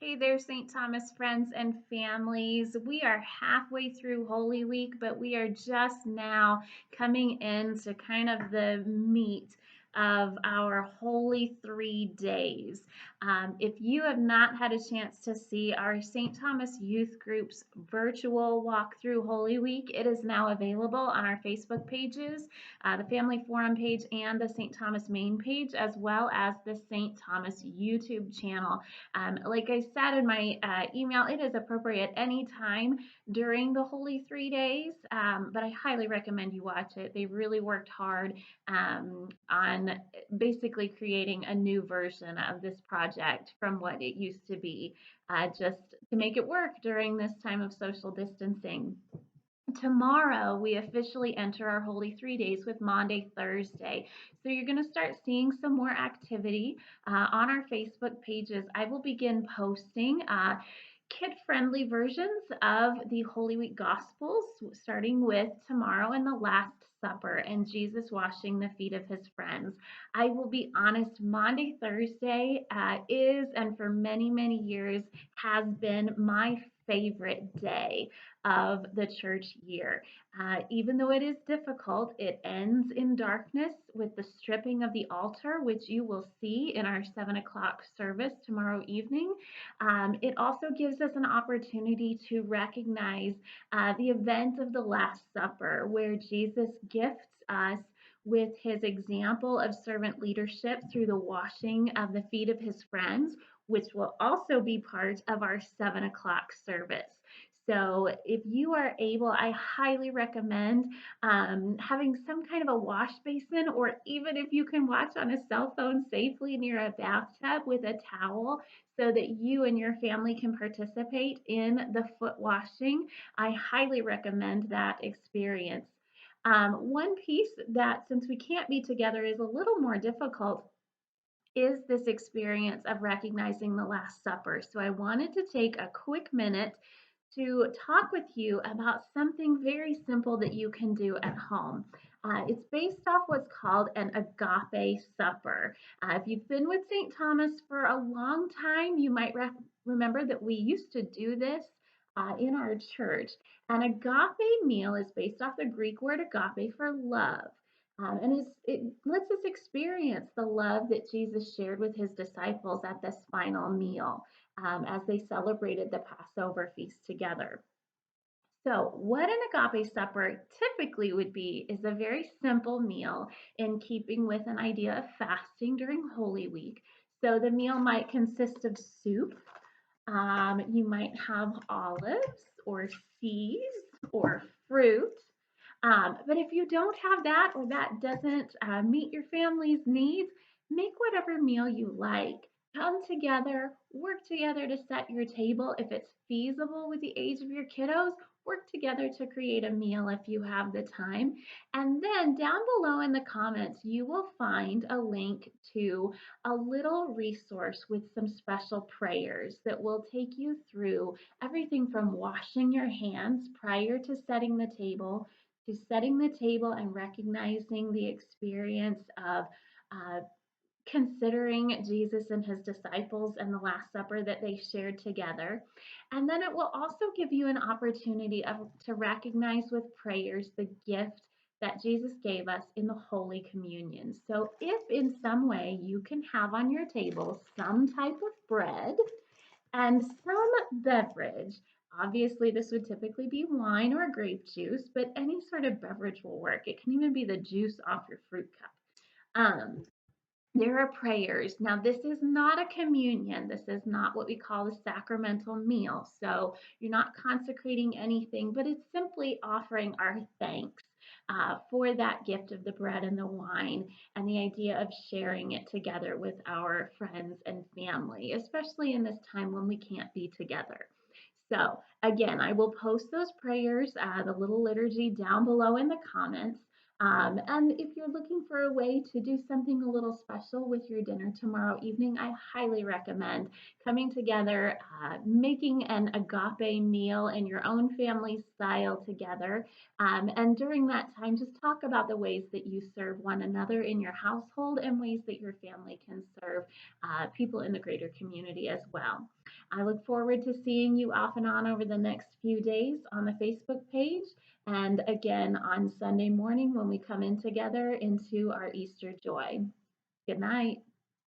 Hey there, St. Thomas friends and families. We are halfway through Holy Week, but we are just now coming into kind of the meat of our Holy 3 days. If you have not had a chance to see our St. Thomas Youth Group's virtual walk through Holy Week, it is now available on our Facebook pages, the Family Forum page, and the St. Thomas main page, as well as the St. Thomas YouTube channel. Like I said in my email, it is appropriate anytime during the Holy 3 days, but I highly recommend you watch it. They really worked hard on basically creating a new version of this project from what it used to be, just to make it work during this time of social distancing. Tomorrow, we officially enter our Holy 3 days with Maundy Thursday. So you're going to start seeing some more activity on our Facebook pages. I will begin posting kid-friendly versions of the Holy Week Gospels, starting with tomorrow and the Last Supper and Jesus washing the feet of his friends. I will be honest, Maundy Thursday is, and for many, many years, has been my favorite day of the church year. Even though it is difficult, it ends in darkness with the stripping of the altar, which you will see in our 7 o'clock service tomorrow evening. It also gives us an opportunity to recognize the event of the Last Supper, where Jesus gifts us with his example of servant leadership through the washing of the feet of his friends, which will also be part of our 7 o'clock service. So if you are able, I highly recommend having some kind of a wash basin, or even if you can watch on a cell phone safely near a bathtub with a towel so that you and your family can participate in the foot washing. I highly recommend that experience. One piece that, since we can't be together, is a little more difficult is this experience of recognizing the Last Supper. So I wanted to take a quick minute to talk with you about something very simple that you can do at home. It's based off what's called an Agape Supper. If you've been with St. Thomas for a long time, you might remember that we used to do this in our church. An Agape meal is based off the Greek word agape for love. And it lets us experience the love that Jesus shared with his disciples at this final meal as they celebrated the Passover feast together. So, what an agape supper typically would be is a very simple meal in keeping with an idea of fasting during Holy Week. So, the meal might consist of soup. You might have olives or seeds or fruit. But if you don't have that, or that doesn't meet your family's needs, make whatever meal you like. Come together, work together to set your table. If it's feasible with the age of your kiddos, work together to create a meal if you have the time. And then down below in the comments, you will find a link to a little resource with some special prayers that will take you through everything from washing your hands prior to setting the table to setting the table and recognizing the experience of uh, considering Jesus and his disciples and the Last Supper that they shared together. And then it will also give you an opportunity to recognize with prayers the gift that Jesus gave us in the Holy Communion. So, if in some way you can have on your table some type of bread and some beverage. Obviously, this would typically be wine or grape juice, but any sort of beverage will work. It can even be the juice off your fruit cup. Um, there are prayers. Now, this is not a communion. This is not what we call a sacramental meal. So you're not consecrating anything, but it's simply offering our thanks for that gift of the bread and the wine, and the idea of sharing it together with our friends and family, especially in this time when we can't be together. So, again, I will post those prayers, the little liturgy down below in the comments. And if you're looking for a way to do something a little special with your dinner tomorrow evening, I highly recommend coming together, making an agape meal in your own family style together. And during that time, just talk about the ways that you serve one another in your household and ways that your family can serve people in the greater community as well. I look forward to seeing you off and on over the next few days on the Facebook page and again on Sunday morning when we come in together into our Easter joy. Good night.